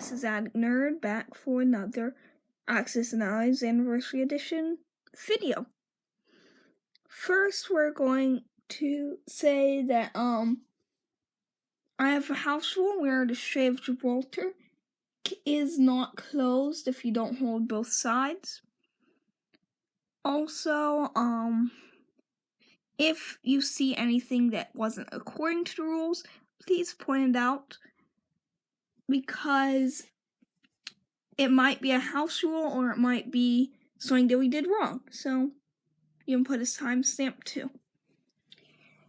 this is Addict Nerd back for another Axis and Allies Anniversary Edition video. First, we're going to say that I have a house rule where the Strait of Gibraltar is not closed if you don't hold both sides. Also, if you see anything that wasn't according to the rules, please point it out, because it might be a house rule or it might be something that we did wrong. So you can put a timestamp too.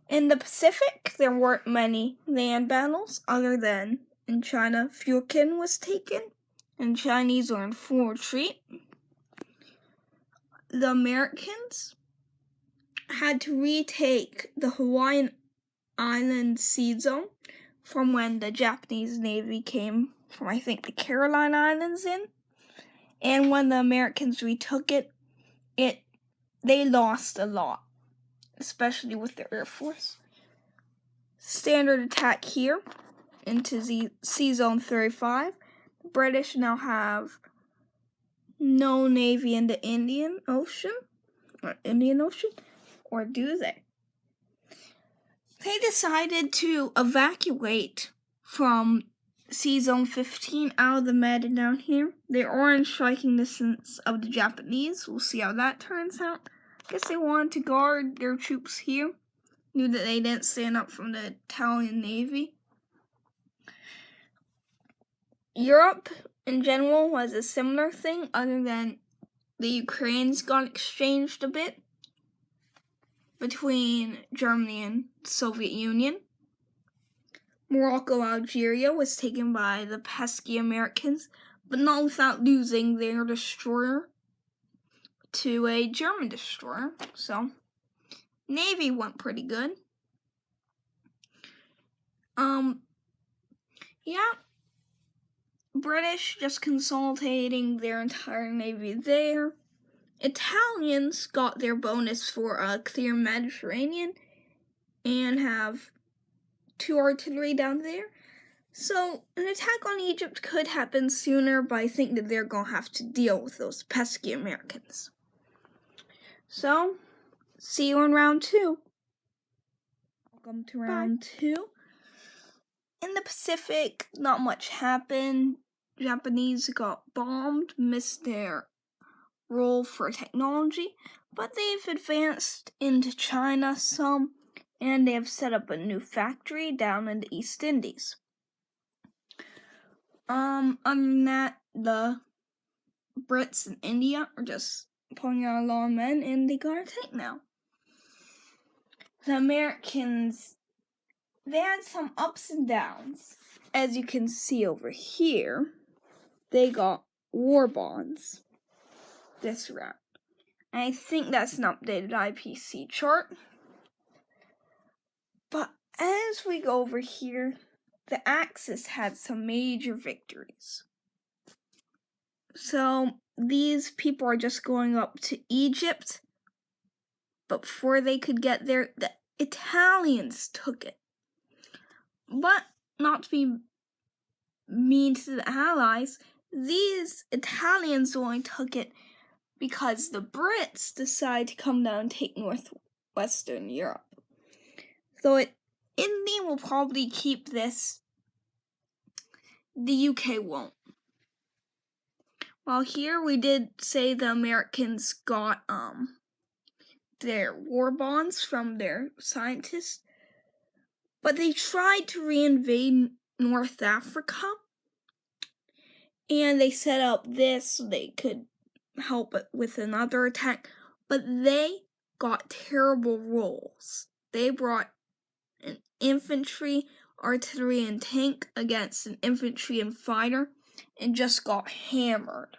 In the Pacific, there weren't many land battles other than in China, Fukin was taken and Chinese were in full retreat. The Americans had to retake the Hawaiian Island sea zone from when the Japanese Navy came from, I think, the Caroline Islands in. And when the Americans retook it, they lost a lot, especially with the Air Force. Standard attack here into Sea Zone 35. The British now have no navy in the Indian Ocean, or do they? They decided to evacuate from Sea Zone 15 out of the Med and down here. They are in striking distance of the Japanese. We'll see how that turns out. I guess they wanted to guard their troops here. Knew that they didn't stand up from the Italian Navy. Europe in general was a similar thing, other than the Ukraines got exchanged a bit between Germany and the Soviet Union. Morocco, Algeria was taken by the pesky Americans, but not without losing their destroyer to a German destroyer. So, Navy went pretty good. British just consolidating their entire Navy there. Italians got their bonus for a clear Mediterranean and have 2 artillery down there. So an attack on Egypt could happen sooner, but I think that they're going to have to deal with those pesky Americans. So, see you in round 2. Welcome to round 2. In the Pacific, not much happened. Japanese got bombed, missed their role for technology, but they've advanced into China some, and they have set up a new factory down in the East Indies. Other than that, the Brits and India are just pulling out a lot of men, and they got a tank now. The Americans, they had some ups and downs. As you can see over here, they got war bonds this round. And I think that's an updated IPC chart. But as we go over here, the Axis had some major victories. So these people are just going up to Egypt, but before they could get there, the Italians took it. But not to be mean to the Allies, these Italians only took it because the Brits decided to come down and take northwestern Europe. So Italy will probably keep this. The UK won't. Well, here we did say the Americans got their war bonds from their scientists, but they tried to reinvade North Africa, and they set up this so they could help it with another attack, but they got terrible roles. They brought an infantry, artillery, and tank against an infantry and fighter, and just got hammered.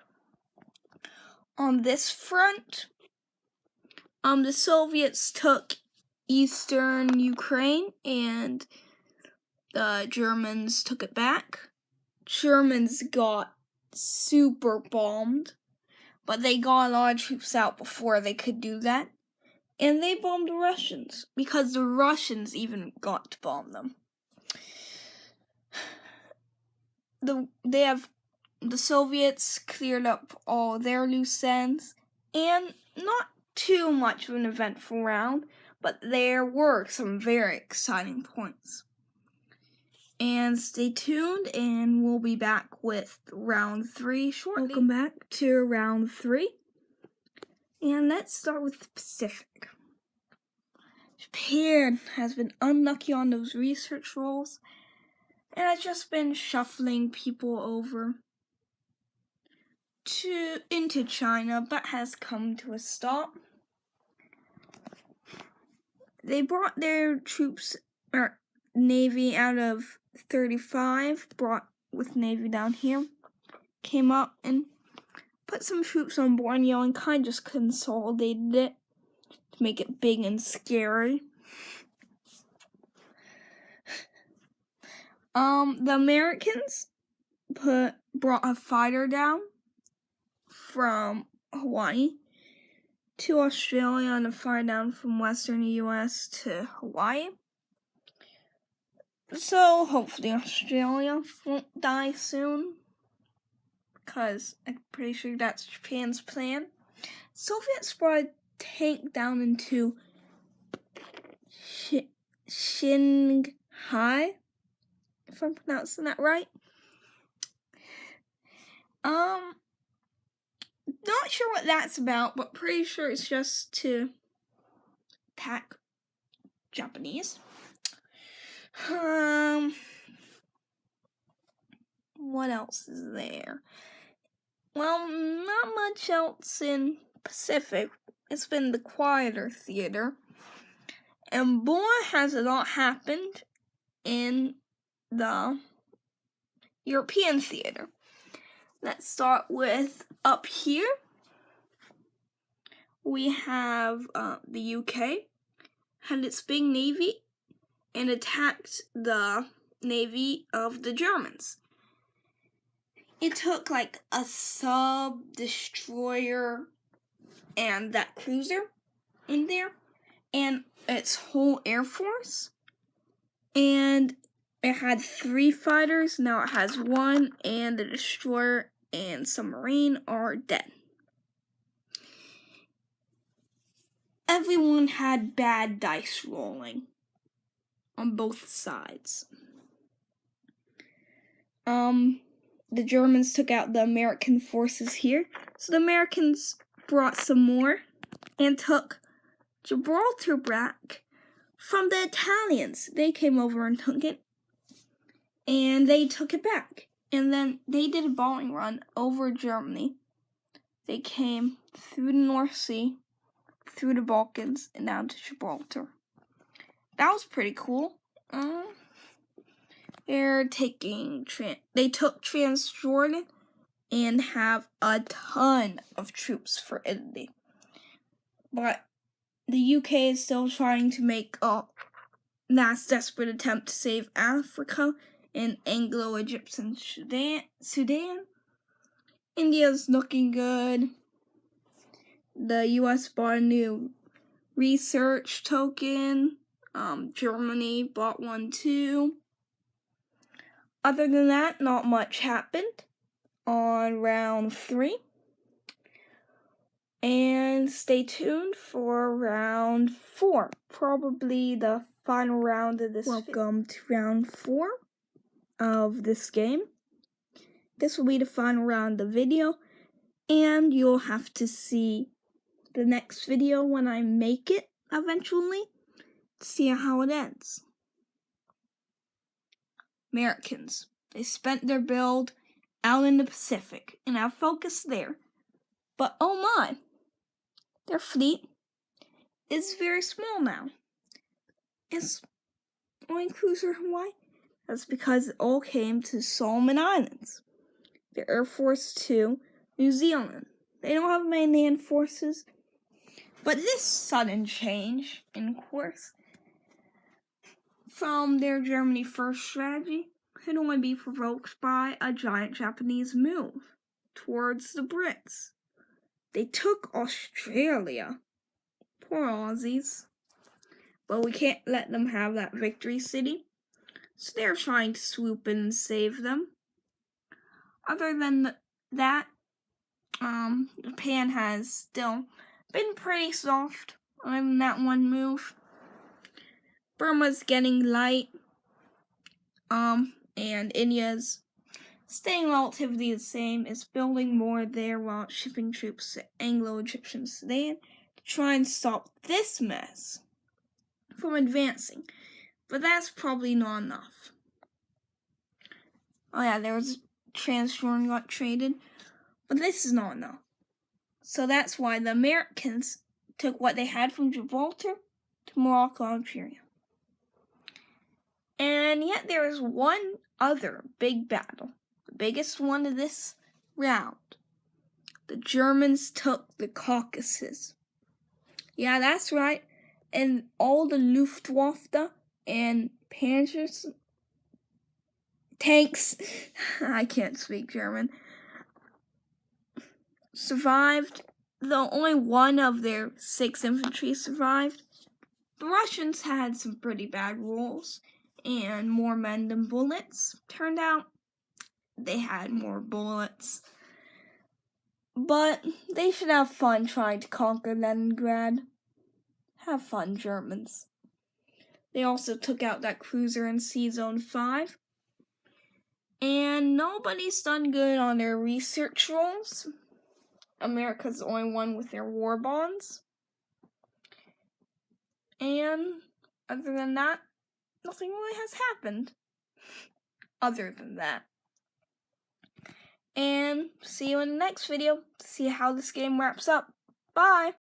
On this front, the Soviets took eastern Ukraine, and the Germans took it back. Germans got super bombed, but they got a lot of troops out before they could do that. And they bombed the Russians, because the Russians even got to bomb them. They have the Soviets cleared up all their loose ends, and not too much of an eventful round, but there were some very exciting points. And stay tuned, and we'll be back with round 3 shortly. Welcome back to round 3. And let's start with the Pacific. Japan has been unlucky on those research rolls, and has just been shuffling people over into China, but has come to a stop. They brought their troops, or Navy, out of 35, brought with Navy down here, came up and put some troops on Borneo and kind of just consolidated it to make it big and scary. The Americans brought a fighter down from Hawaii to Australia and a fighter down from western US to Hawaii. So hopefully Australia won't die soon, because I'm pretty sure that's Japan's plan. Soviets brought a tank down into Shanghai, if I'm pronouncing that right. Not sure what that's about, but pretty sure it's just to attack Japanese. What else is there? Well, not much else in Pacific. It's been the quieter theater. And boy, has a lot happened in the European theater. Let's start with up here. We have the UK had its big navy and attacked the navy of the Germans. It took like a sub-destroyer and that cruiser in there, and its whole air force. And it had 3 fighters, now it has 1, and the destroyer and submarine are dead. Everyone had bad dice rolling on both sides. The Germans took out the American forces here, so the Americans brought some more and took Gibraltar back from the Italians. They came over and took it, and they took it back. And then they did a bombing run over Germany. They came through the North Sea, through the Balkans, and down to Gibraltar. That was pretty cool. They took Transjordan and have a ton of troops for Italy. But the UK is still trying to make a last desperate attempt to save Africa and Anglo-Egyptian Sudan. India's looking good. The US bought a new research token. Germany bought one too. Other than that, not much happened on round 3. And stay tuned for round 4, probably the final round of this. Welcome to round 4 of this game. This will be the final round of the video, and you'll have to see the next video when I make it eventually to see how it ends. Americans, they spent their build out in the Pacific and have focused there. But oh my, their fleet is very small now. It's only cruiser Hawaii. That's because it all came to Solomon Islands. The Air Force to New Zealand. They don't have many land forces. But this sudden change in course from their Germany first strategy could only be provoked by a giant Japanese move towards the Brits. They took Australia. Poor Aussies. But we can't let them have that victory city. So they're trying to swoop in and save them. other than that, Japan has still been pretty soft on that one move. Burma's getting light, and India's staying relatively the same, is building more there while shipping troops to Anglo-Egyptian Sudan to try and stop this mess from advancing. But that's probably not enough. Oh yeah, there was Transjordan got traded, but this is not enough. So that's why the Americans took what they had from Gibraltar to Morocco and Algeria. And yet there is one other big battle, the biggest one of this round. The Germans took the Caucasus. Yeah, that's right. And all the Luftwaffe and Panzers tanks, I can't speak German, survived. Though only one of their 6 infantry survived. The Russians had some pretty bad rules and more men than bullets. Turned out they had more bullets. But they should have fun trying to conquer Leningrad. Have fun, Germans. They also took out that cruiser in Sea Zone 5. And nobody's done good on their research rolls. America's the only one with their war bonds. And other than that, nothing really has happened. Other than that. And see you in the next video to see how this game wraps up. Bye!